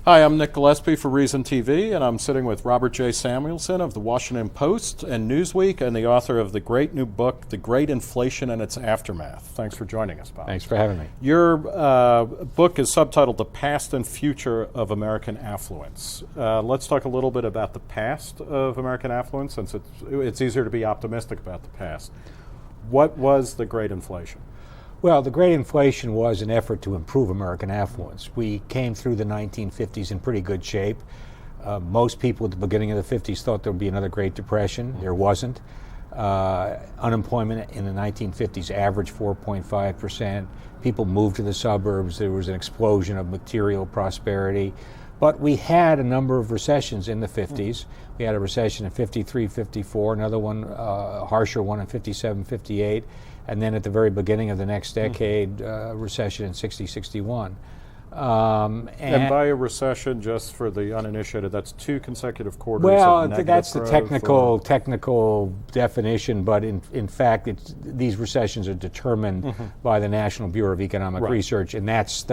Hi, I'm Nick Gillespie for Reason TV, and I'm sitting with Robert J. Samuelson of the Washington Post and Newsweek, and the author of the great new book, The Great Inflation and Its Aftermath. Thanks for joining us, Bob. Thanks for having me. Your book is subtitled The Past and Future of American Affluence. Let's talk a little bit about the past of American affluence, since it's easier to be optimistic about the past. What was the Great Inflation? Well, the Great Inflation was an effort to improve American affluence. We came through the 1950s in pretty good shape. Most people at the beginning of the 50s thought there would be another Great Depression. There wasn't. Unemployment in the 1950s averaged 4.5%. People moved to the suburbs. There was an explosion of material prosperity. But we had a number of recessions in the 50s. We had a recession in 53, 54, another one, a harsher one in 57, 58. And then at the very beginning of the next decade, recession in 60, 61. And by a recession, just for the uninitiated, that's 2 consecutive quarters of negative that's the growth, technical definition, but in fact, these recessions are determined by the National Bureau of Economic Research, and that's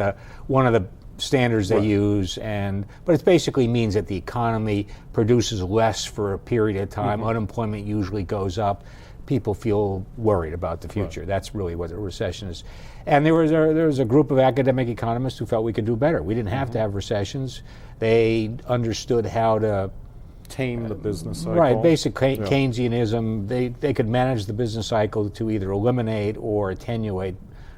one of the standards they use. But it basically means that the economy produces less for a period of time. Unemployment usually goes up. People feel worried about the future. That's really what a recession is. And there was a group of academic economists who felt we could do better. We didn't have to have recessions. They understood how to tame the business cycle. Right, basic Keynesianism. They could manage the business cycle to either eliminate or attenuate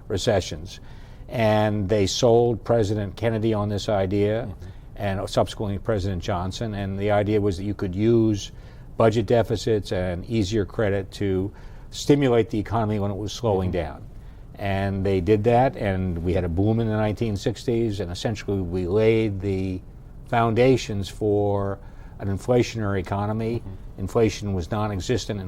recessions. And they sold President Kennedy on this idea, and subsequently President Johnson. And the idea was that you could use budget deficits and easier credit to stimulate the economy when it was slowing down. And they did that, and we had a boom in the 1960s, and essentially we laid the foundations for an inflationary economy. Inflation was non-existent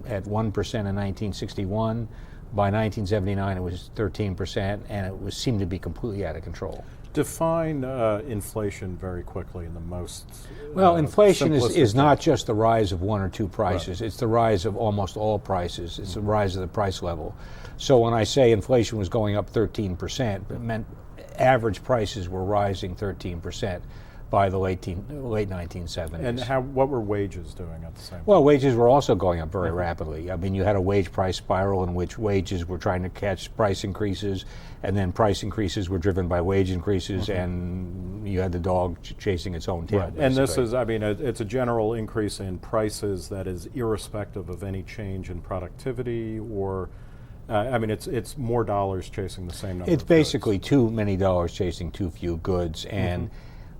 at 1% in 1961. By 1979, it was 13%, and it seemed to be completely out of control. Define inflation very quickly in the most well, inflation is not just the rise of 1 or 2 prices. It's the rise of almost all prices. It's the rise of the price level. So when I say inflation was going up 13%, it meant average prices were rising 13% by the late 1970s. And what were wages doing at the same time? Well, wages were also going up very rapidly. I mean, you had a wage price spiral in which wages were trying to catch price increases, and then price increases were driven by wage increases, and you had the dog chasing its own tail. Right. And this is, I mean, it's a general increase in prices that is irrespective of any change in productivity or I mean, it's more dollars chasing the same number It's of basically goods. too many dollars chasing too few goods, and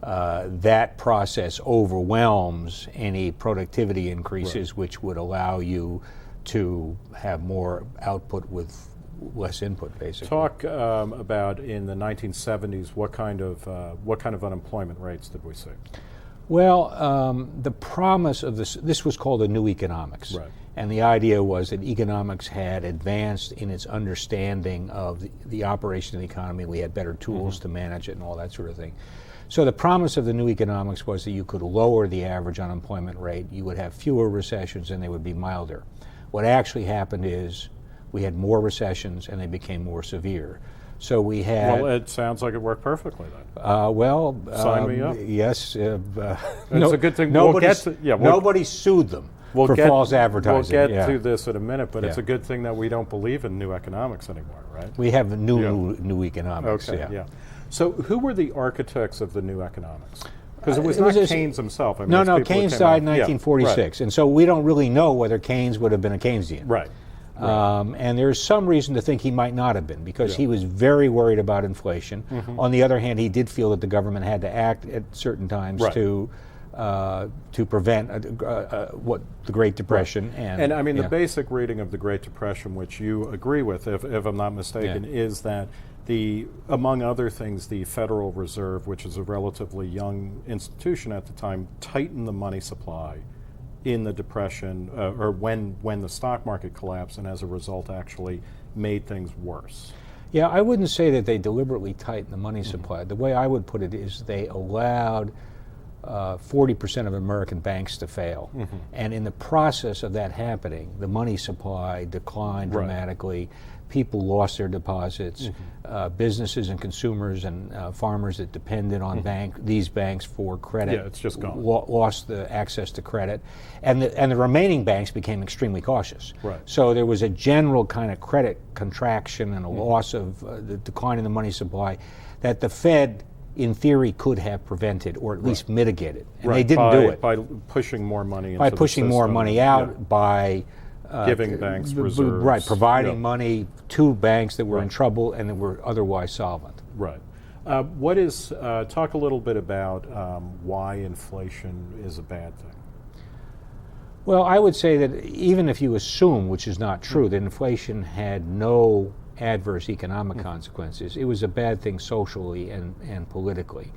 that process overwhelms any productivity increases, which would allow you to have more output with less input, basically. Talk about in the 1970s, what kind of unemployment rates did we see? Well, the promise of this was called a new economics. Right. And the idea was that economics had advanced in its understanding of the operation of the economy. We had better tools to manage it and all that sort of thing. So the promise of the new economics was that you could lower the average unemployment rate, you would have fewer recessions, and they would be milder. What actually happened is we had more recessions and they became more severe. So we had... Well, it sounds like it worked perfectly then. Sign me up. Yes. It's a good thing. Nobody sued them for false advertising. We'll get to this in a minute, but it's a good thing that we don't believe in new economics anymore, right? We have new economics. Okay, So who were the architects of the new economics? Because it was not Keynes himself. I mean, no, Keynes died in 1946, and so we don't really know whether Keynes would have been a Keynesian. Right. And there's some reason to think he might not have been, because he was very worried about inflation. On the other hand, he did feel that the government had to act at certain times to prevent what the Great Depression. And I mean, the basic reading of the Great Depression, which you agree with, if I'm not mistaken, is that among other things, the Federal Reserve, which is a relatively young institution at the time, tightened the money supply in the Depression, or when the stock market collapsed, and as a result actually made things worse. Yeah, I wouldn't say that they deliberately tightened the money supply. The way I would put it is they allowed 40% of American banks to fail. And in the process of that happening, the money supply declined dramatically. People lost their deposits. Businesses and consumers and farmers that depended on these banks for credit it's just gone. Lost the access to credit. And the remaining banks became extremely cautious. Right. So there was a general kind of credit contraction and a loss of the decline in the money supply that the Fed in theory could have prevented or at least mitigated. And they didn't do it. By pushing more money into by pushing more money out, by giving banks reserves. Right, providing money to banks that were in trouble and that were otherwise solvent. Right. Talk a little bit about why inflation is a bad thing. Well, I would say that even if you assume, which is not true, that inflation had no adverse economic consequences, it was a bad thing socially and politically.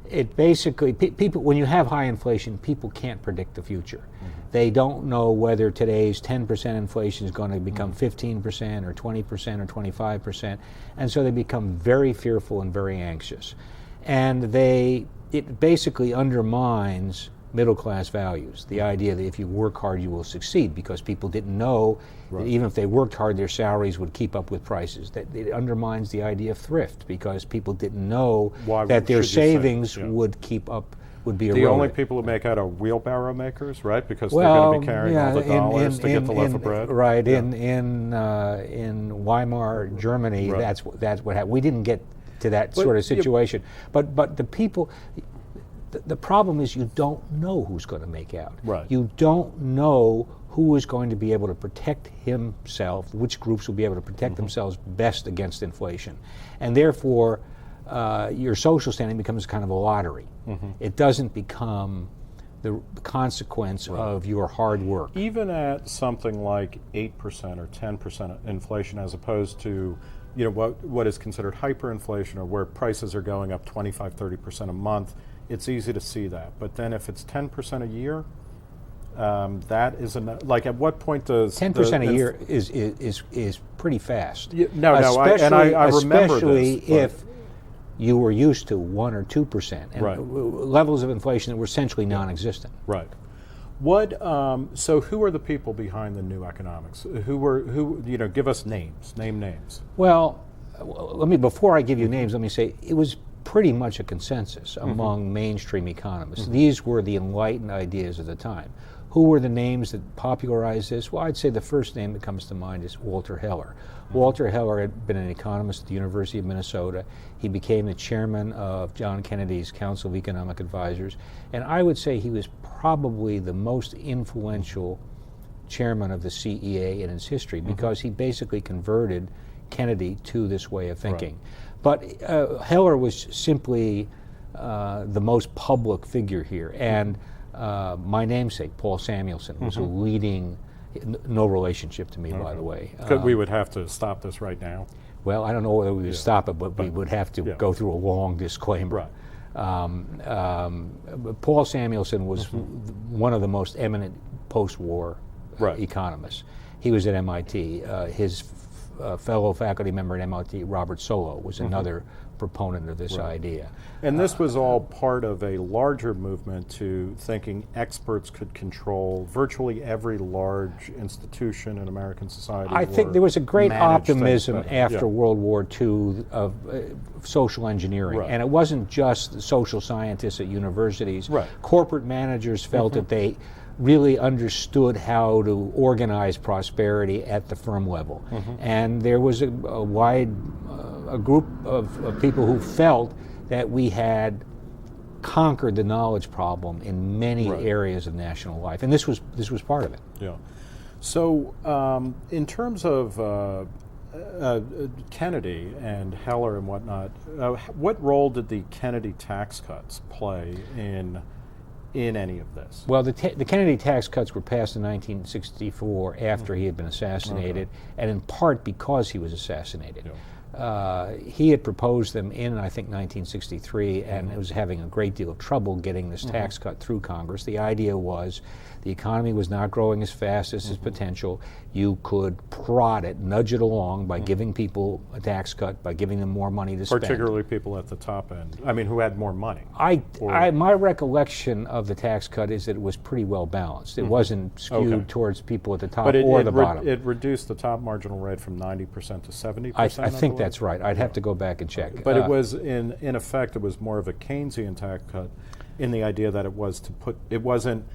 It basically, people, when you have high inflation, people can't predict the future. They don't know whether today's 10% inflation is going to become 15% or 20% or 25%, and so they become very fearful and very anxious. And it basically undermines middle-class values, the idea that if you work hard you will succeed, because people didn't know that even if they worked hard their salaries would keep up with prices. That it undermines the idea of thrift, because people didn't know that their savings would keep up, would be eroded. The only people who make out are wheelbarrow makers, right? Because they're going to be carrying all the dollars to get the loaf of bread. Right, in Weimar, Germany, that's what happened. We didn't get to that sort of situation. But the people... The problem is you don't know who's going to make out. Right. You don't know who is going to be able to protect himself, which groups will be able to protect themselves best against inflation. And therefore, your social standing becomes kind of a lottery. It doesn't become the consequence of your hard work. Even at something like 8% or 10% inflation, as opposed to what is considered hyperinflation, or where prices are going up 25, 30% a month, it's easy to see that. But then if it's 10% a year, that is like, at what point does 10% a year is pretty fast? I remember especially this, if you were used to 1 or 2%, and levels of inflation that were essentially non-existent. Right. So who are the people behind the new economics? Give us names. Name names. Well, before I give you names, let me say it was pretty much a consensus among mainstream economists. These were the enlightened ideas of the time. Who were the names that popularized this? Well, I'd say the first name that comes to mind is Walter Heller. Walter Heller had been an economist at the University of Minnesota. He became the chairman of John Kennedy's Council of Economic Advisors, and I would say he was probably the most influential chairman of the CEA in its history, because he basically converted Kennedy to this way of thinking. But Heller was simply the most public figure here, and my namesake, Paul Samuelson, was a leading, no relationship to me, by the way. We would have to stop this right now. Well, I don't know whether we would stop it, but we would have to go through a long disclaimer. Paul Samuelson was one of the most eminent post-war economists. He was at MIT. His fellow faculty member at MIT, Robert Solow, was another proponent of this idea. And this was all part of a larger movement to thinking experts could control virtually every large institution in American society. I think there was a great optimism after World War II of social engineering. And it wasn't just the social scientists at universities. Corporate managers felt that they really understood how to organize prosperity at the firm level. And there was a group of people who felt that we had conquered the knowledge problem in many areas of national life, and this was part of it. Yeah. So in terms of Kennedy and Heller and whatnot, what role did the Kennedy tax cuts play in any of this? Well, the Kennedy tax cuts were passed in 1964 after he had been assassinated, and in part because he was assassinated. He had proposed them in, I think, 1963, and was having a great deal of trouble getting this tax cut through Congress. The idea was the economy was not growing as fast as its potential. You could prod it, nudge it along by giving people a tax cut, by giving them more money to spend. Particularly people at the top end. I mean, who had more money. My recollection of the tax cut is that it was pretty well balanced. It wasn't skewed towards people at the top or the bottom. It reduced the top marginal rate from 90% to 70%. I think that's right. I'd have to go back and check. But it was, in effect, it was more of a Keynesian tax cut in the idea that it wasn't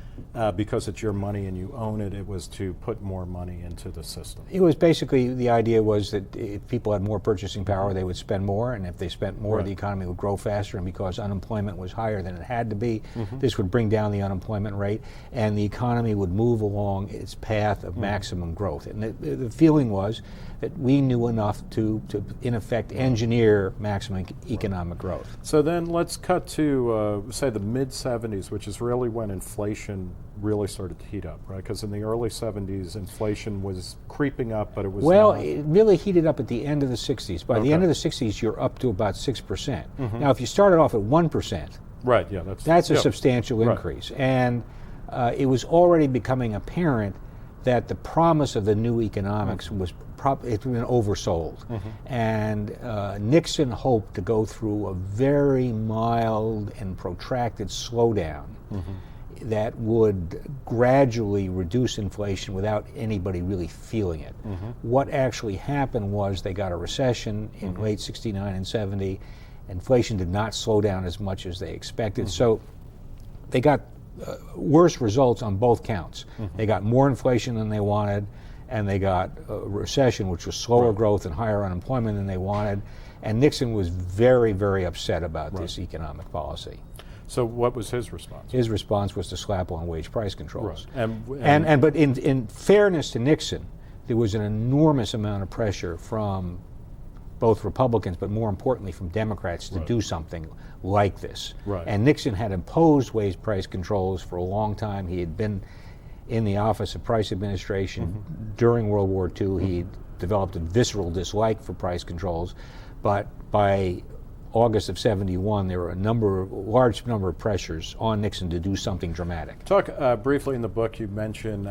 because it's your money and you own it, it was to put more money into the system. It was basically, the idea was that if people had more purchasing power, they would spend more, and if they spent more, the economy would grow faster, and because unemployment was higher than it had to be, this would bring down the unemployment rate, and the economy would move along its path of maximum growth. And the feeling was that we knew enough to in effect, engineer maximum economic growth. So then let's cut to, say, the mid-'70s, which is really when inflation really started to heat up, right? Because in the early 70s, inflation was creeping up, but it was it really heated up at the end of the 60s. By the end of the 60s, you're up to about 6%. Now, if you started off at 1%, right? Yeah, that's a substantial increase. And it was already becoming apparent that the promise of the new economics was it's been oversold. And Nixon hoped to go through a very mild and protracted slowdown that would gradually reduce inflation without anybody really feeling it. What actually happened was they got a recession in late 69 and 70. Inflation did not slow down as much as they expected. So they got worse results on both counts. They got more inflation than they wanted, and they got a recession, which was slower growth and higher unemployment than they wanted. And Nixon was very, very upset about this economic policy. So what was his response? His response was to slap on wage price controls. Right. But in fairness to Nixon, there was an enormous amount of pressure from both Republicans, but more importantly from Democrats, to do something like this. And Nixon had imposed wage price controls for a long time. He had been in the Office of Price Administration during World War II. He developed a visceral dislike for price controls, but by August of 71, there were a large number of pressures on Nixon to do something dramatic. Talk briefly in the book. You mentioned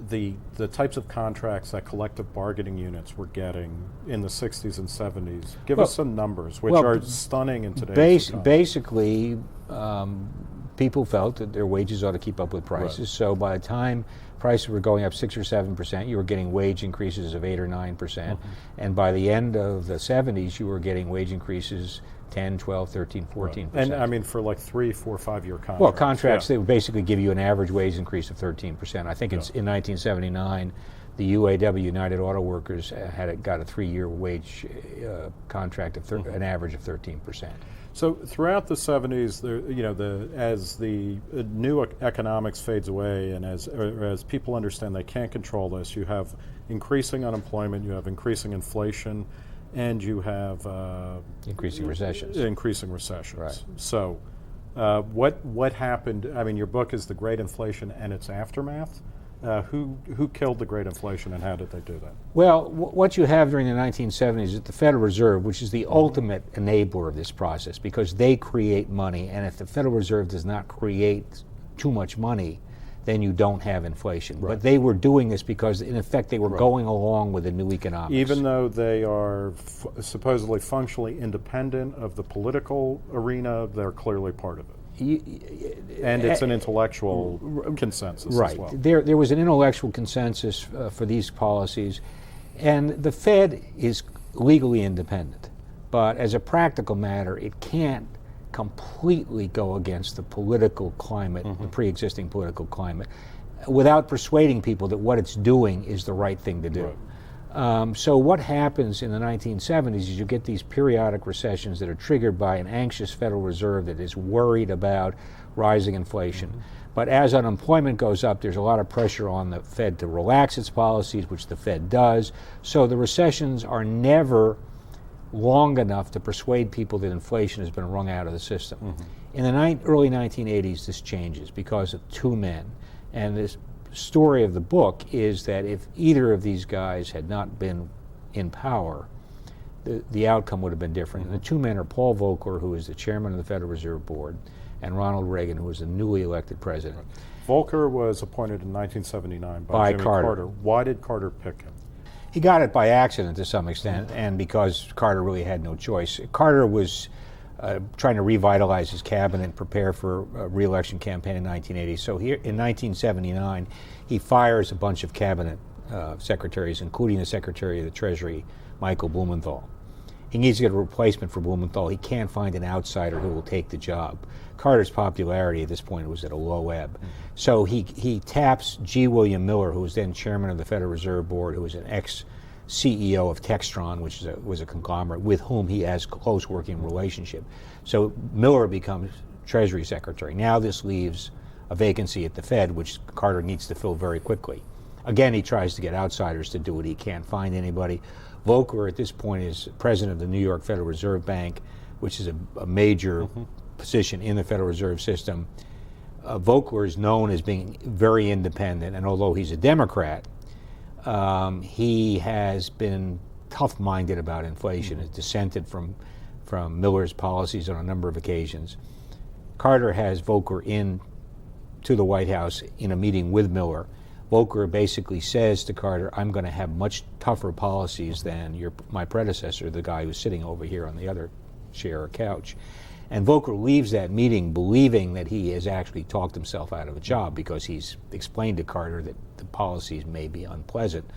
the types of contracts that collective bargaining units were getting in the 60s and 70s. Give us some numbers, which are stunning in today's economy. Basically, people felt that their wages ought to keep up with prices. So by the time prices were going up 6 or 7%, you were getting wage increases of 8 or 9%. And by the end of the 70s, you were getting wage increases 10, 12, 13, 14%. And I mean, for like 3, 4, 5-year contracts. Well, contracts that would basically give you an average wage increase of 13%. I think it's in 1979, the UAW, United Auto Workers, got a 3-year wage contract of an average of 13%. So throughout the 70s, as the new economics fades away, and as people understand they can't control this, you have increasing unemployment, you have increasing inflation, and you have increasing recessions. Right. So, what happened? I mean, your book is The Great Inflation and Its Aftermath. Who killed the Great Inflation, and how did they do that? Well, what you have during the 1970s is the Federal Reserve, which is the ultimate enabler of this process, because they create money, and if the Federal Reserve does not create too much money, then you don't have inflation. But they were doing this because, in effect, they were going along with the new economics. Even though they are supposedly functionally independent of the political arena, they're clearly part of it. And it's an intellectual consensus as well. There was an intellectual consensus for these policies, and the Fed is legally independent. But as a practical matter, it can't completely go against the political climate, the pre-existing political climate, without persuading people that what it's doing is the right thing to do. So what happens in the 1970s is you get these periodic recessions that are triggered by an anxious Federal Reserve that is worried about rising inflation. But as unemployment goes up, there's a lot of pressure on the Fed to relax its policies, which the Fed does. So the recessions are never long enough to persuade people that inflation has been wrung out of the system. In the early 1980s, this changes because of two men. And this story of the book is that if either of these guys had not been in power, the outcome would have been different. And the two men are Paul Volcker, who is the chairman of the Federal Reserve Board, and Ronald Reagan, who was the newly elected president. Volcker was appointed in 1979 by Jimmy Carter. Why did Carter pick him? He got it by accident to some extent, and because Carter really had no choice. Carter was trying to revitalize his cabinet and prepare for a re-election campaign in 1980. So here in 1979, he fires a bunch of cabinet secretaries, including the Secretary of the Treasury, Michael Blumenthal. He needs to get a replacement for Blumenthal. He can't find an outsider who will take the job. Carter's popularity at this point was at a low ebb. So he taps G. William Miller, who was then chairman of the Federal Reserve Board, who was an ex-CEO of Textron, which was a conglomerate with whom he has a close working relationship. So Miller becomes Treasury Secretary. Now this leaves a vacancy at the Fed, which Carter needs to fill very quickly. Again, he tries to get outsiders to do it. He can't find anybody. Volcker, at this point, is president of the New York Federal Reserve Bank, which is a major position in the Federal Reserve System. Volcker is known as being very independent, and although he's a Democrat, he has been tough-minded about inflation, has dissented from Miller's policies on a number of occasions. Carter has Volcker in to the White House in a meeting with Miller. Volcker basically says to Carter, I'm going to have much tougher policies than my predecessor, the guy who's sitting over here on the other chair or couch. And Volcker leaves that meeting believing that he has actually talked himself out of a job because he's explained to Carter that the policies may be unpleasant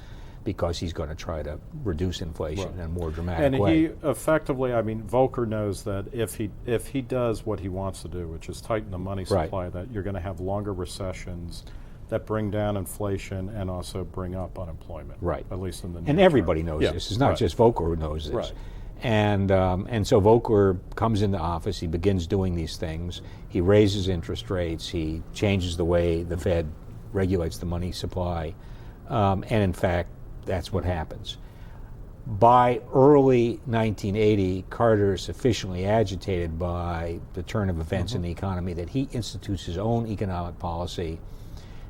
because he's going to try to reduce inflation in a more dramatic way. And he effectively, I mean, Volcker knows that if he does what he wants to do, which is tighten the money supply, that you're going to have longer recessions that bring down inflation and also bring up unemployment. Right. At least in the near And everybody knows this. It's not just Volcker who knows this. Right. And so Volcker comes into office. He begins doing these things. He raises interest rates. He changes the way the Fed regulates the money supply. And in fact, that's what happens. By early 1980, Carter is sufficiently agitated by the turn of events in the economy that he institutes his own economic policy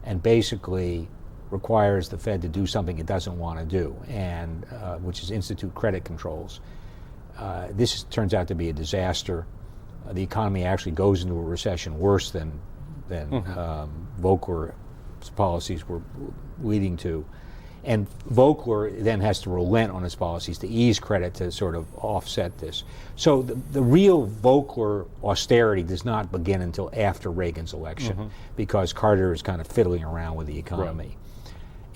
and basically requires the Fed to do something it doesn't want to do, and which is institute credit controls. This turns out to be a disaster. The economy actually goes into a recession worse than Volcker's policies were leading to. And Volcker then has to relent on his policies to ease credit to sort of offset this. So the real Volcker austerity does not begin until after Reagan's election because Carter is kind of fiddling around with the economy. Right.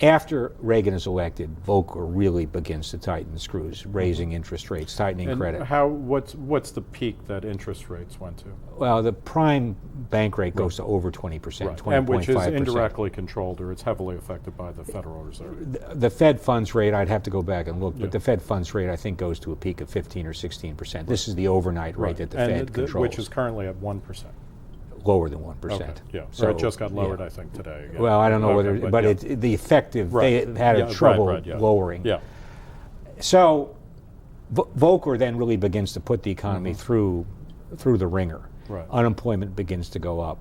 After Reagan is elected, Volcker really begins to tighten the screws, raising interest rates, tightening credit. What's the peak that interest rates went to? Well, the prime bank rate goes to over 20%, 20.5%. And which is indirectly controlled, or it's heavily affected by the Federal Reserve. The Fed funds rate, I'd have to go back and look, but the Fed funds rate, I think, goes to a peak of 15 or 16%. This is the overnight rate that the Fed controls. Which is currently at 1%. Lower than 1%. Okay, yeah. So it just got lowered, I think, today. Again. Well, I don't know whether, but the effective, they had trouble lowering. Yeah. So Volcker then really begins to put the economy through the ringer. Right. Unemployment begins to go up.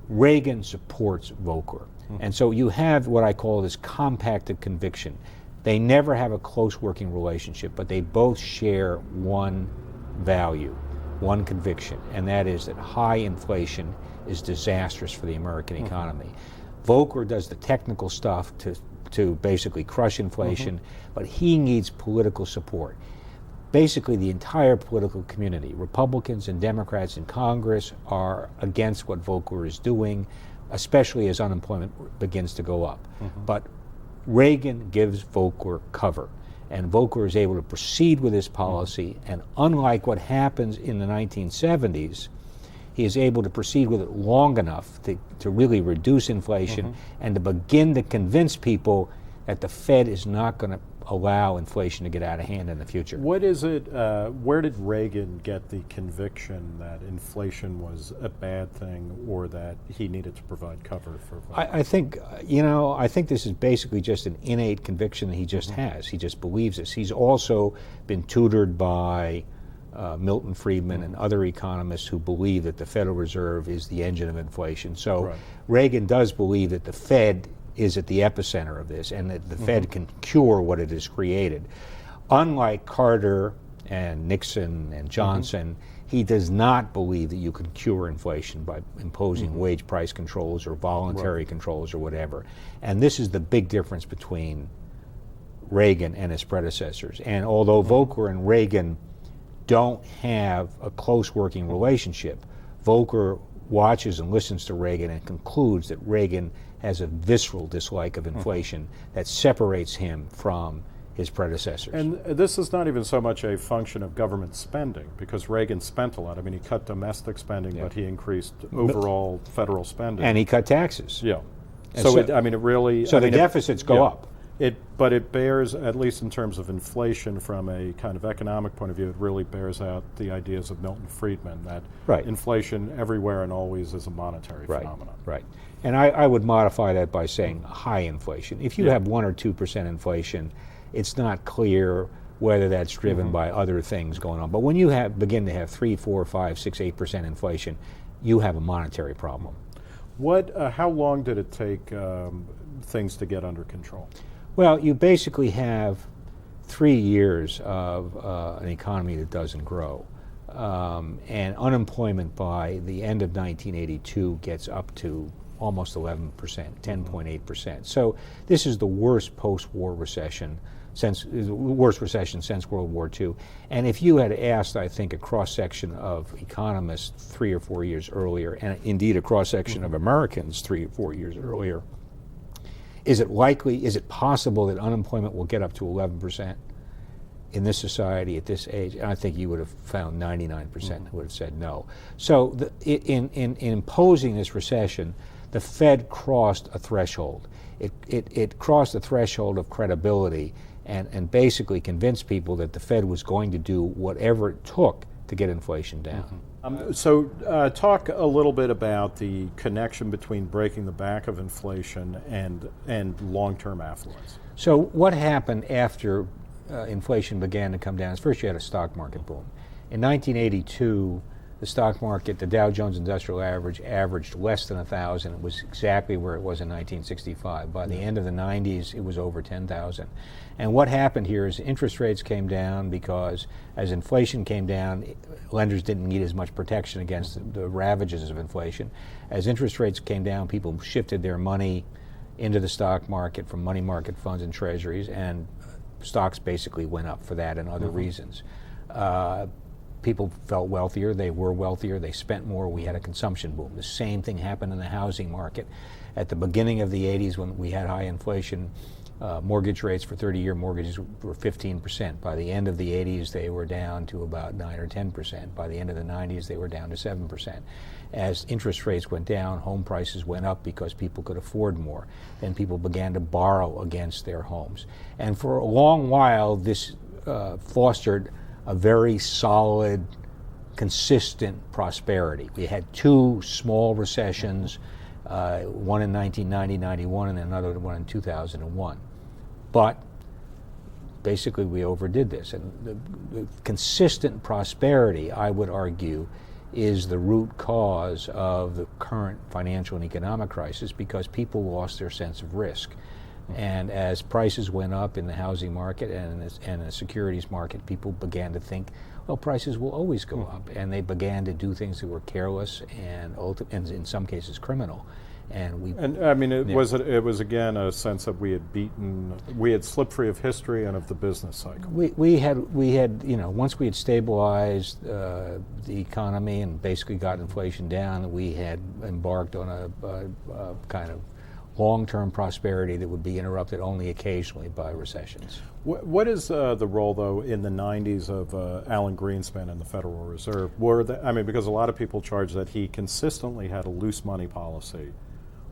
Reagan supports Volcker. And so you have what I call this compacted conviction. They never have a close working relationship, but they both share one value, one conviction, and that is that high inflation is disastrous for the American economy. Volcker does the technical stuff to basically crush inflation, but he needs political support. Basically, the entire political community, Republicans and Democrats in Congress, are against what Volcker is doing, especially as unemployment begins to go up. But Reagan gives Volcker cover. And Volcker is able to proceed with his policy, and unlike what happens in the 1970s, he is able to proceed with it long enough to really reduce inflation and to begin to convince people that the Fed is not going to allow inflation to get out of hand in the future. What is it, where did Reagan get the conviction that inflation was a bad thing or that he needed to provide cover for? I think, I think this is basically just an innate conviction that he just has. He just believes this. He's also been tutored by Milton Friedman and other economists who believe that the Federal Reserve is the engine of inflation. So Reagan does believe that the Fed is at the epicenter of this and that the Fed can cure what it has created. unlike Carter and Nixon and Johnson, he does not believe that you can cure inflation by imposing wage price controls or voluntary controls or whatever. And this is the big difference between Reagan and his predecessors. And although Volcker and Reagan don't have a close working relationship, Volcker watches and listens to Reagan and concludes that Reagan has a visceral dislike of inflation that separates him from his predecessors. And this is not even so much a function of government spending, because Reagan spent a lot. I mean, he cut domestic spending, but he increased overall federal spending. And he cut taxes. Yeah. And So, it really... So I the mean, deficits go up. But it bears, at least in terms of inflation from a kind of economic point of view, it really bears out the ideas of Milton Friedman, that inflation everywhere and always is a monetary phenomenon. Right. And I would modify that by saying high inflation. If you have 1 or 2% inflation, it's not clear whether that's driven by other things going on. But when you begin to have 3, 4, 5, 6, 8% inflation, you have a monetary problem. How long did it take things to get under control? Well, you basically have 3 years of an economy that doesn't grow. And unemployment by the end of 1982 gets up to almost 11%, 10.8%. So this is the worst post-war recession since World War II. And if you had asked, I think, a cross-section of economists 3 or 4 years earlier, and indeed a cross-section of Americans 3 or 4 years earlier, is it possible that unemployment will get up to 11% in this society at this age? And I think you would have found 99% who would have said no. So in imposing this recession, the Fed crossed a threshold. It crossed a threshold of credibility and basically convinced people that the Fed was going to do whatever it took to get inflation down. So talk a little bit about the connection between breaking the back of inflation and long-term affluence. So what happened after inflation began to come down is first you had a stock market boom. In 1982, the stock market, the Dow Jones Industrial Average, averaged less than 1,000. It was exactly where it was in 1965. By the end of the 90s, it was over 10,000. And what happened here is interest rates came down because as inflation came down, lenders didn't need as much protection against the ravages of inflation. As interest rates came down, people shifted their money into the stock market from money market funds and treasuries, and stocks basically went up for that and other reasons. People felt wealthier, they were wealthier, they spent more, we had a consumption boom. The same thing happened in the housing market. At the beginning of the 80s when we had high inflation, mortgage rates for 30-year mortgages were 15%. By the end of the 80s, they were down to about 9 or 10%. By the end of the 90s, they were down to 7%. As interest rates went down, home prices went up because people could afford more. Then people began to borrow against their homes. And for a long while, this fostered a very solid, consistent prosperity. We had 2 small recessions, one in 1990-91 and another one in 2001. But basically we overdid this. And the consistent prosperity, I would argue, is the root cause of the current financial and economic crisis because people lost their sense of risk. And as prices went up in the housing market and the securities market, people began to think, well, prices will always go up. And they began to do things that were careless and in some cases criminal. And I mean, it was again a sense that we had slipped free of history and of the business cycle. We had once we had stabilized the economy and basically got inflation down, we had embarked on a kind of long-term prosperity that would be interrupted only occasionally by recessions. What is the role, though, in the 90s of Alan Greenspan and the Federal Reserve? Because a lot of people charge that he consistently had a loose money policy,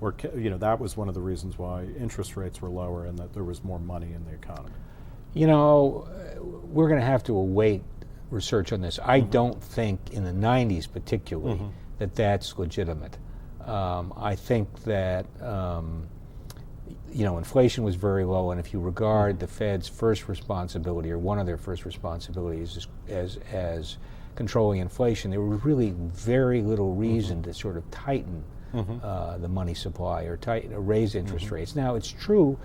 or that was one of the reasons why interest rates were lower and that there was more money in the economy. We're going to have to await research on this. I don't think in the 90s particularly that that's legitimate. I think that inflation was very low, and if you regard the Fed's first responsibility, or one of their first responsibilities, as controlling inflation, there was really very little reason to sort of tighten the money supply or raise interest rates. Now, it's true,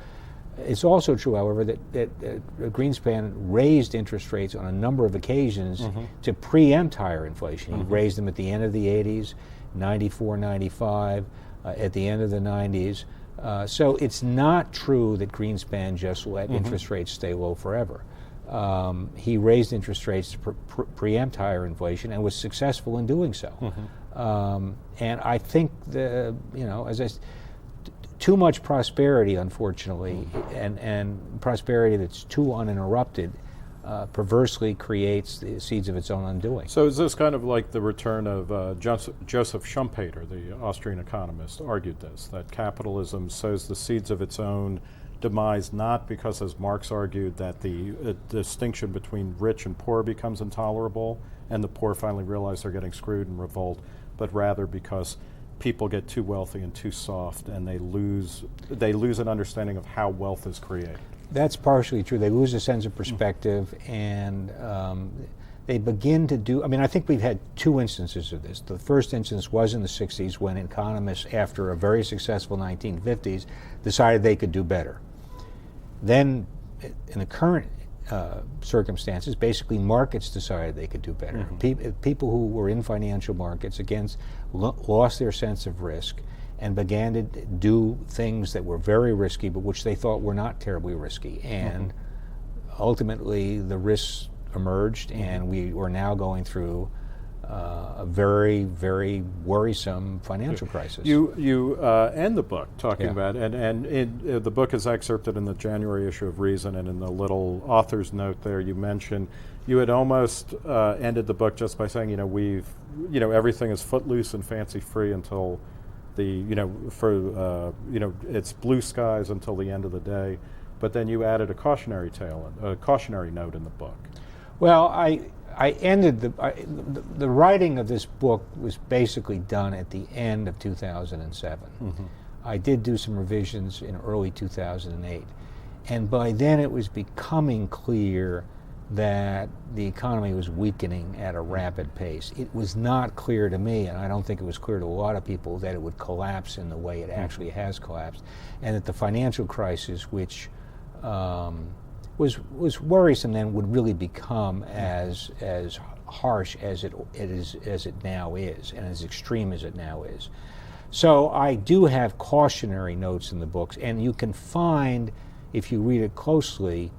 It's also true, however, that Greenspan raised interest rates on a number of occasions to preempt higher inflation. He raised them at the end of the 80s, 94, 95, at the end of the 90s. So it's not true that Greenspan just let interest rates stay low forever. He raised interest rates to preempt higher inflation and was successful in doing so. And I think too much prosperity, unfortunately, and prosperity that's too uninterrupted, perversely creates the seeds of its own undoing. So is this kind of like the return of Joseph Schumpeter, the Austrian economist, argued this, that capitalism sows the seeds of its own demise, not because, as Marx argued, that the distinction between rich and poor becomes intolerable and the poor finally realize they're getting screwed and revolt, but rather because people get too wealthy and too soft, and they lose an understanding of how wealth is created. That's partially true. They lose a sense of perspective, and they begin to do. I mean, I think we've had two instances of this. The first instance was in the 60s when economists, after a very successful 1950s, decided they could do better. Then, in the current circumstances, basically markets decided they could do better. People who were in financial markets, again, lost their sense of risk and began to do things that were very risky, but which they thought were not terribly risky. And ultimately, the risks emerged, and we are now going through a very, very worrisome financial crisis. You end the book talking about, and the book is excerpted in the January issue of Reason, and in the little author's note there you mentioned you had almost ended the book just by saying, everything is footloose and fancy free until it's blue skies until the end of the day, but then you added a cautionary note in the book. Well, I ended the writing of this book was basically done at the end of 2007. I did do some revisions in early 2008, and by then it was becoming clear that the economy was weakening at a rapid pace. It was not clear to me, and I don't think it was clear to a lot of people, that it would collapse in the way it actually has collapsed, and that the financial crisis, which was worrisome then, would really become as harsh as it now is, and as extreme as it now is. So I do have cautionary notes in the books, and you can find, if you read it closely,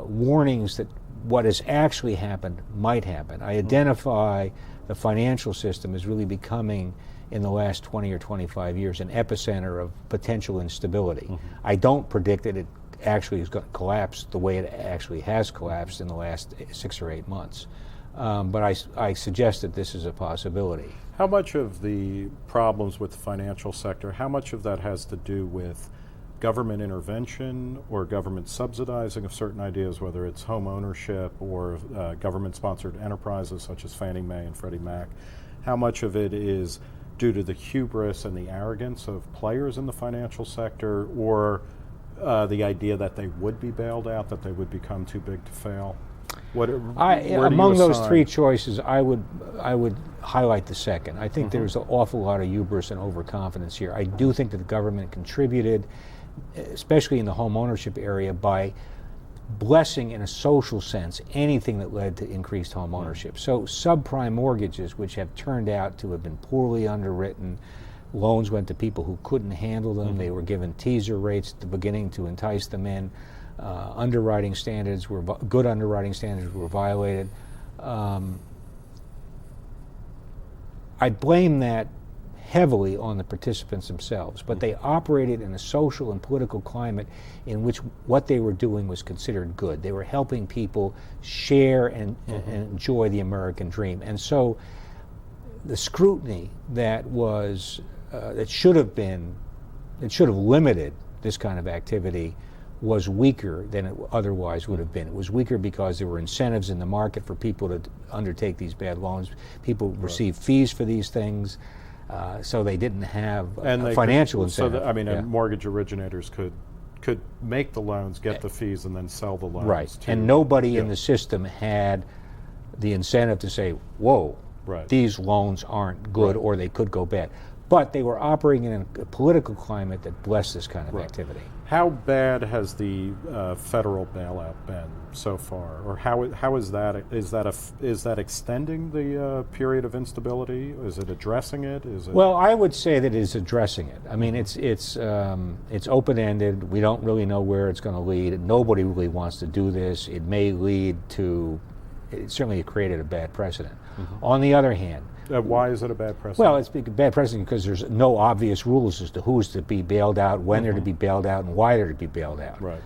warnings that what has actually happened might happen. I identify the financial system as really becoming, in the last 20 or 25 years, an epicenter of potential instability. I don't predict that it actually is going to collapse the way it actually has collapsed in the last 6 or 8 months. But I suggest that this is a possibility. How much of the problems with the financial sector, how much of that has to do with government intervention or government subsidizing of certain ideas, whether it's home ownership or government-sponsored enterprises such as Fannie Mae and Freddie Mac? How much of it is due to the hubris and the arrogance of players in the financial sector, or the idea that they would be bailed out, that they would become too big to fail? Among those three choices, I would highlight the second. I think there's an awful lot of hubris and overconfidence here. I do think that the government contributed, especially in the home ownership area, by blessing, in a social sense, anything that led to increased home ownership. So subprime mortgages, which have turned out to have been poorly underwritten, loans went to people who couldn't handle them. They were given teaser rates at the beginning to entice them in. Good underwriting standards were violated. I blame that heavily on the participants themselves, but they operated in a social and political climate in which what they were doing was considered good. They were helping people share and enjoy the American dream. And so the scrutiny that should have limited this kind of activity was weaker than it otherwise would have been. It was weaker because there were incentives in the market for people to undertake these bad loans. People received fees for these things, so they didn't have a financial incentive. And mortgage originators could make the loans, get the fees, and then sell the loans. Right, and nobody in the system had the incentive to say, whoa, these loans aren't good, or they could go bad. But they were operating in a political climate that blessed this kind of activity. How bad has the federal bailout been so far, or how is that? Is that extending the period of instability? Is it addressing it? Is it? Well, I would say that it's addressing it. I mean, it's open-ended. We don't really know where it's going to lead. Nobody really wants to do this. It may lead to. It certainly created a bad precedent. On the other hand. Why is it a bad precedent? Well, it's a bad precedent because there's no obvious rules as to who's to be bailed out, when they're to be bailed out, and why they're to be bailed out. Right.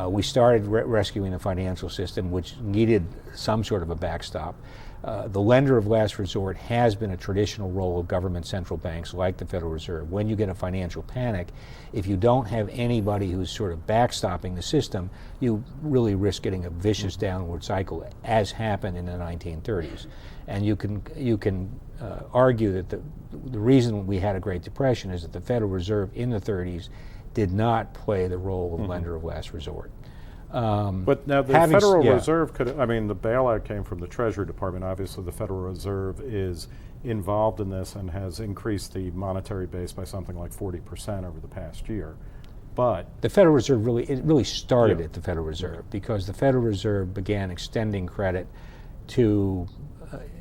We started rescuing the financial system, which needed some sort of a backstop. The lender of last resort has been a traditional role of government central banks like the Federal Reserve. When you get a financial panic, if you don't have anybody who's sort of backstopping the system, you really risk getting a vicious downward cycle, as happened in the 1930s. And you can argue that the reason we had a Great Depression is that the Federal Reserve in the 30s did not play the role of lender of last resort. But now the Federal Reserve could, I mean, the bailout came from the Treasury Department. Obviously, the Federal Reserve is involved in this and has increased the monetary base by something like 40% over the past year. But the Federal Reserve really started at the Federal Reserve because the Federal Reserve began extending credit to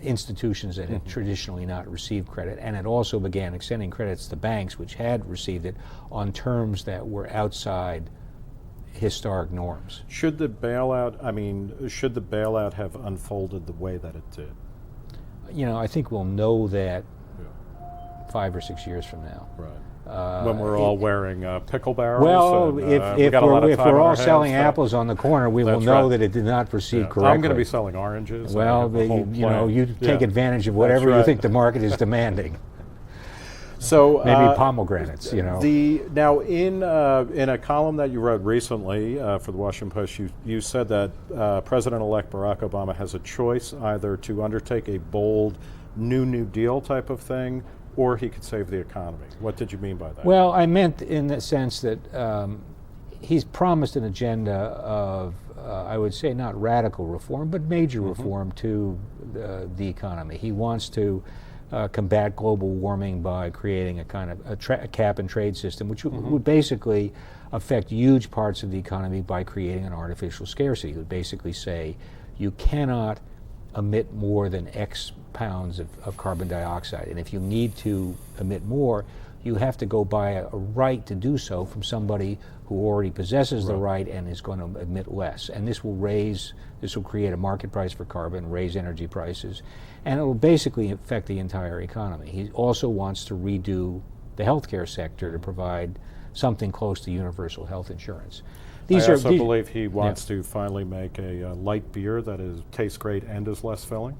institutions that had traditionally not received credit, and it also began extending credits to banks which had received it on terms that were outside historic norms. Should the bailout have unfolded the way that it did? You know, I think we'll know that 5 or 6 years from now. Right. When we're all wearing pickle barrels. Well, and, if we're all selling apples on the corner, we will know that it did not proceed correctly. I'm going to be selling oranges. Well, you take advantage of whatever you think the market is demanding. So maybe pomegranates, Now, in a column that you wrote recently for the Washington Post, you said that President-elect Barack Obama has a choice either to undertake a bold New Deal type of thing, or he could save the economy. What did you mean by that? Well, I meant in the sense that he's promised an agenda of, I would say, not radical reform, but major reform to the economy. He wants to combat global warming by creating a kind of a cap and trade system, which would basically affect huge parts of the economy by creating an artificial scarcity. It would basically say you cannot emit more than X pounds of carbon dioxide, and if you need to emit more, you have to go buy a right to do so from somebody who already possesses the right and is going to emit less. And this will create a market price for carbon, raise energy prices, and it will basically affect the entire economy. He also wants to redo the healthcare sector to provide something close to universal health insurance. I also believe he wants to finally make a light beer that tastes great and is less filling.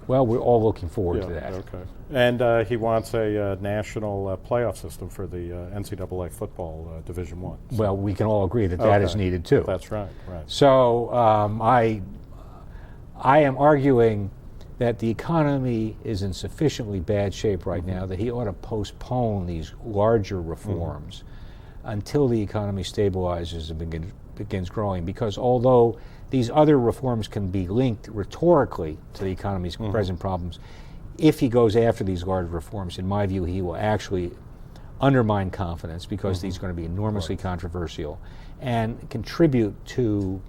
Well, we're all looking forward to that. Okay. And he wants a national playoff system for the NCAA football Division I. So. Well, we can all agree that that is needed too. That's right. So I am arguing that the economy is in sufficiently bad shape right now that he ought to postpone these larger reforms until the economy stabilizes and begins growing, because although these other reforms can be linked rhetorically to the economy's present problems, if he goes after these large reforms, in my view, he will actually undermine confidence because these are going to be enormously controversial and contribute to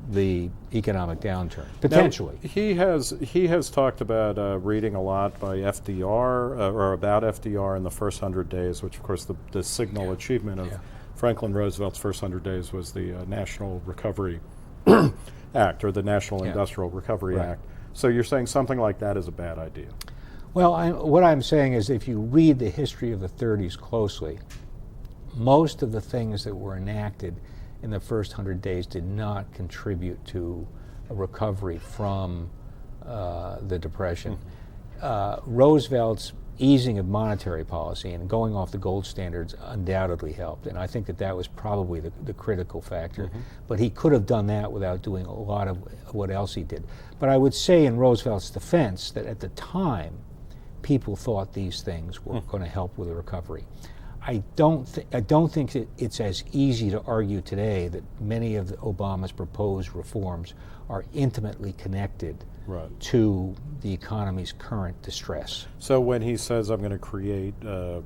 the economic downturn, potentially. Now, he has talked about reading a lot by FDR, or about FDR in the first 100 days, which of course the signal achievement of Franklin Roosevelt's first 100 days was the National Recovery Act, or the National Industrial Recovery Act. So you're saying something like that is a bad idea? Well, what I'm saying is if you read the history of the 30s closely, most of the things that were enacted in the first 100 days did not contribute to a recovery from the Depression. Roosevelt's easing of monetary policy and going off the gold standards undoubtedly helped, and I think that was probably the critical factor. But he could have done that without doing a lot of what else he did. But I would say in Roosevelt's defense that at the time, people thought these things were going to help with the recovery. I don't think that it's as easy to argue today that many of Obama's proposed reforms are intimately connected to the economy's current distress. So when he says, I'm going to create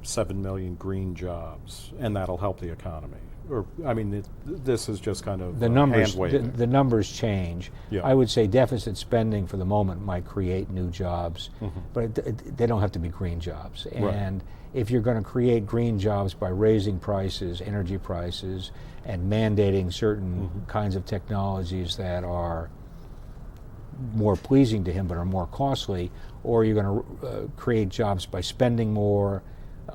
7 million green jobs, and that'll help the economy, or, I mean, this is just kind of the numbers. hand-waving. The numbers change. Yeah. I would say deficit spending for the moment might create new jobs, but they don't have to be green jobs. And if you're going to create green jobs by raising prices, energy prices, and mandating certain kinds of technologies that are more pleasing to him but are more costly, or you're going to create jobs by spending more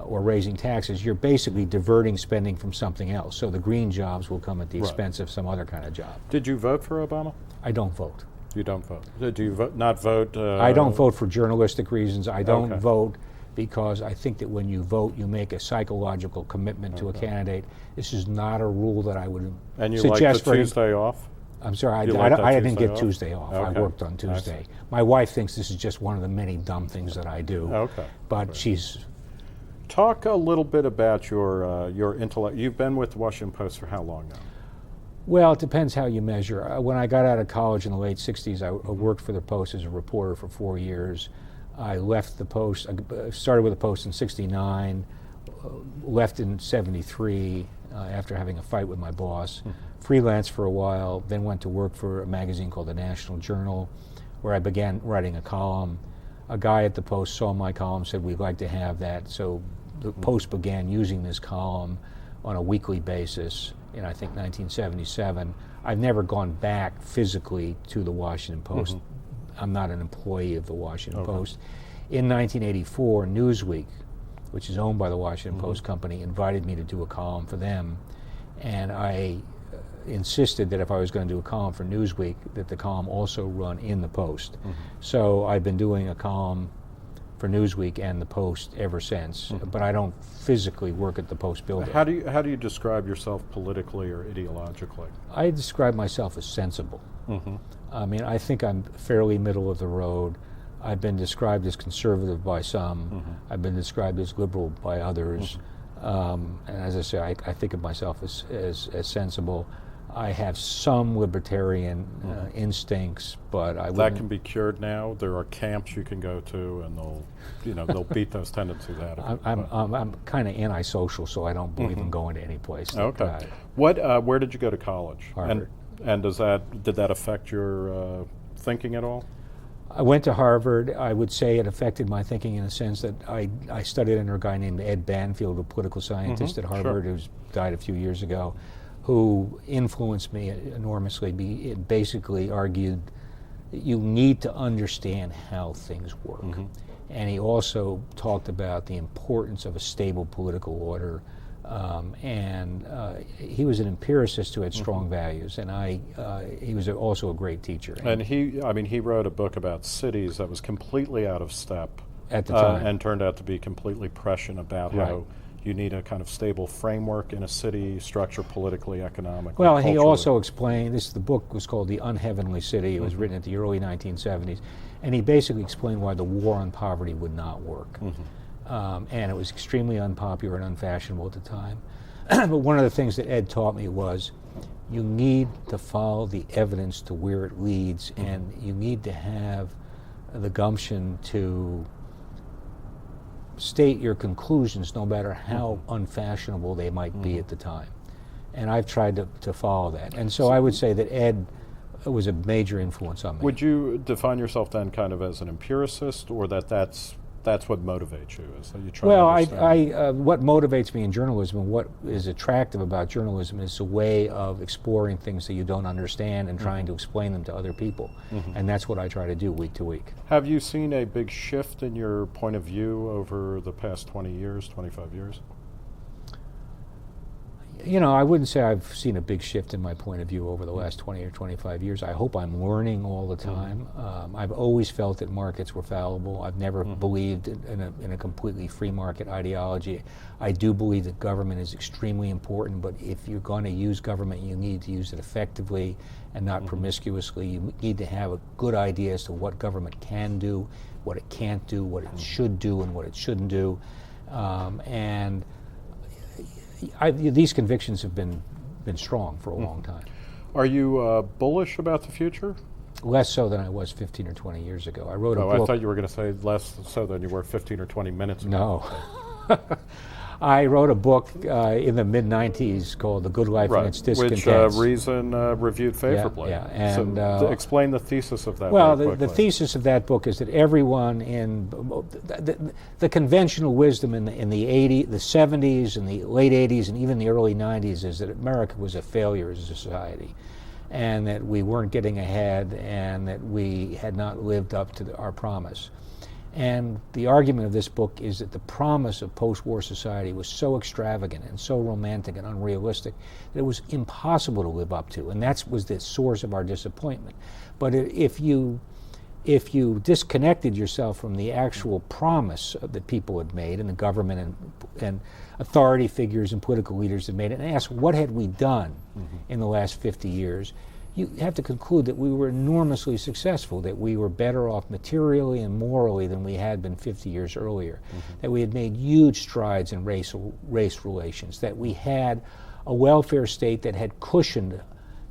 or raising taxes, you're basically diverting spending from something else. So the green jobs will come at the expense of some other kind of job. Did you vote for Obama? I don't vote. You don't vote? Do you not vote? I don't vote for journalistic reasons. I don't vote because I think that when you vote, you make a psychological commitment to a candidate. This is not a rule that I would and you suggest like the Tuesday off? I'm sorry, I didn't get Tuesday off. I worked on Tuesday. My wife thinks this is just one of the many dumb things that I do. But she's... Talk a little bit about your intellect. You've been with the Washington Post for how long now? Well, it depends how you measure. When I got out of college in the late 60s, I worked for the Post as a reporter for 4 years. I left the Post, I started with the Post in 69, left in 73 after having a fight with my boss, freelanced for a while, then went to work for a magazine called the National Journal, where I began writing a column. A guy at the Post saw my column, said we'd like to have that, so the Post began using this column on a weekly basis in, I think, 1977. I've never gone back physically to the Washington Post. I'm not an employee of the Washington Post. In 1984, Newsweek, which is owned by the Washington Post Company, invited me to do a column for them, and I insisted that if I was going to do a column for Newsweek, that the column also run in the Post. So I've been doing a column for Newsweek and the Post ever since, but I don't physically work at the Post building. How do you describe yourself politically or ideologically? I describe myself as sensible. I mean, I think I'm fairly middle of the road. I've been described as conservative by some. I've been described as liberal by others. And as I say, I think of myself as sensible. I have some libertarian instincts, but I wouldn't. That can be cured now. There are camps you can go to, and they'll beat those tendencies out of you. I'm kind of antisocial, so I don't believe in going to any place. Okay. Where did you go to college? Harvard. And did that affect your thinking at all? I went to Harvard. I would say it affected my thinking in a sense that I studied under a guy named Ed Banfield, a political scientist at Harvard who died a few years ago, who influenced me enormously. It basically argued that you need to understand how things work. And he also talked about the importance of a stable political order. He was an empiricist who had strong values, and he was also a great teacher. And he wrote a book about cities that was completely out of step at the time, and turned out to be completely prescient about how you need a kind of stable framework in a city, structure politically, economically. Well, he also explained the book was called The Unheavenly City. It was written at the early 1970s, and he basically explained why the war on poverty would not work. And it was extremely unpopular and unfashionable at the time. But one of the things that Ed taught me was you need to follow the evidence to where it leads, and you need to have the gumption to state your conclusions no matter how unfashionable they might be at the time. And I've tried to follow that. And so I would say that Ed was a major influence on me. Would you define yourself then kind of as an empiricist, or that's what motivates you? Is that you try to understand? What motivates me in journalism and what is attractive about journalism is a way of exploring things that you don't understand and trying to explain them to other people. And that's what I try to do week to week. Have you seen a big shift in your point of view over the past 20 years, 25 years? I wouldn't say I've seen a big shift in my point of view over the last 20 or 25 years. I hope I'm learning all the time. I've always felt that markets were fallible. I've never believed in a completely free market ideology. I do believe that government is extremely important, but if you're going to use government, you need to use it effectively and not promiscuously. You need to have a good idea as to what government can do, what it can't do, what it should do, and what it shouldn't do. And these convictions have been strong for a long time. Are you bullish about the future? Less so than I was 15 or 20 years ago. I wrote a book. I thought you were going to say less so than you were 15 or 20 minutes ago. No. I wrote a book in the mid-90s called The Good Life and Its Discontents. Which Reason reviewed favorably. Yeah. And so explain the thesis of that. Well, the thesis of that book is that everyone in the conventional wisdom in the 70s and the late 80s and even the early 90s is that America was a failure as a society, and that we weren't getting ahead, and that we had not lived up to our promise. And the argument of this book is that the promise of post-war society was so extravagant and so romantic and unrealistic that it was impossible to live up to, and that was the source of our disappointment. But if you disconnected yourself from the actual promise that people had made, and the government and authority figures and political leaders had made, and asked what had we done in the last 50 years, you have to conclude that we were enormously successful, that we were better off materially and morally than we had been 50 years earlier, that we had made huge strides in race relations, that we had a welfare state that had cushioned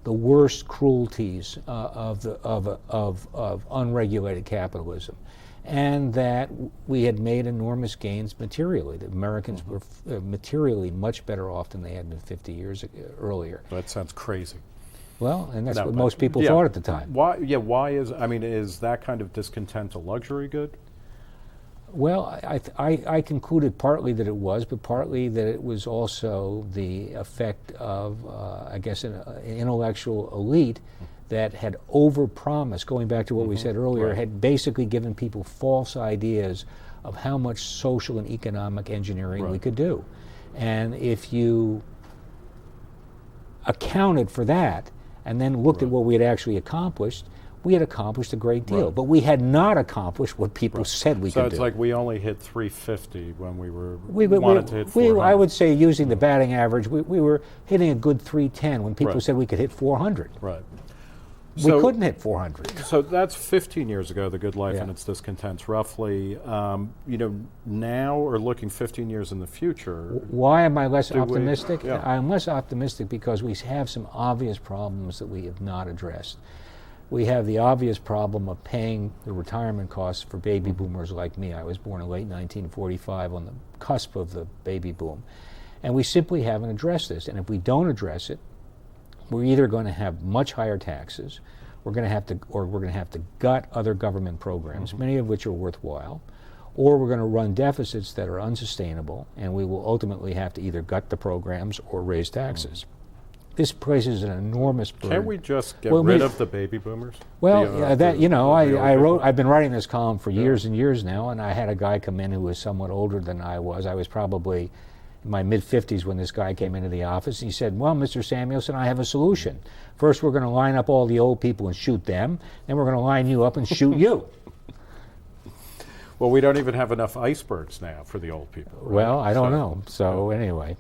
the worst cruelties of unregulated capitalism, and that we had made enormous gains materially, that Americans were materially much better off than they had been 50 years earlier. That sounds crazy. Well, and that's what most people thought at the time. Why is that kind of discontent a luxury good? Well, I concluded partly that it was, but partly that it was also the effect of, I guess, an intellectual elite that had overpromised, going back to what we said earlier, had basically given people false ideas of how much social and economic engineering we could do. And if you accounted for that, and then looked at what we had actually accomplished, we had accomplished a great deal. But we had not accomplished what people said we could do. So it's like we only hit 350 when we wanted to hit 400. I would say, using the batting average, we were hitting a good 310 when people said we could hit 400. Right. We couldn't hit 400. So that's 15 years ago, The Good Life and Its Discontents, roughly. Now, or looking 15 years in the future. Why am I less optimistic? I'm less optimistic because we have some obvious problems that we have not addressed. We have the obvious problem of paying the retirement costs for baby boomers like me. I was born in late 1945 on the cusp of the baby boom. And we simply haven't addressed this. And if we don't address it, we're either going to have much higher taxes, we're going to have to gut other government programs, many of which are worthwhile, or we're going to run deficits that are unsustainable, and we will ultimately have to either gut the programs or raise taxes. This places an enormous burden. Can't we just get rid of the baby boomers? Well, I've been writing this column for years and years now, and I had a guy come in who was somewhat older than I was. I was probably in my mid-50s when this guy came into the office, and he said, well, Mr. Samuelson, I have a solution. First, we're going to line up all the old people and shoot them, then we're going to line you up and shoot you. Well, we don't even have enough icebergs now for the old people. Right? Well, I don't know. So anyway,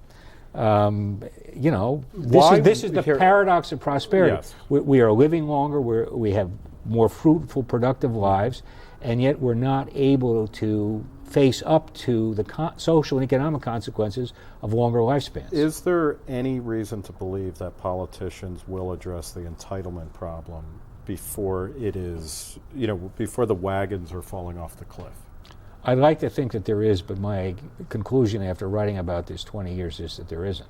this is the paradox of prosperity. Yes. We are living longer, we have more fruitful, productive lives, and yet we're not able to face up to the social and economic consequences of longer lifespans. Is there any reason to believe that politicians will address the entitlement problem before before the wagons are falling off the cliff? I'd like to think that there is, but my conclusion after writing about this 20 years is that there isn't.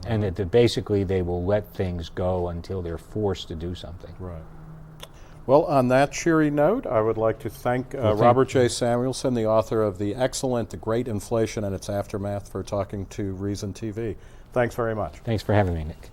And that basically they will let things go until they're forced to do something. Right. Well, on that cheery note, I would like to thank Robert J. Samuelson, the author of the excellent The Great Inflation and Its Aftermath, for talking to Reason TV. Thanks very much. Thanks for having me, Nick.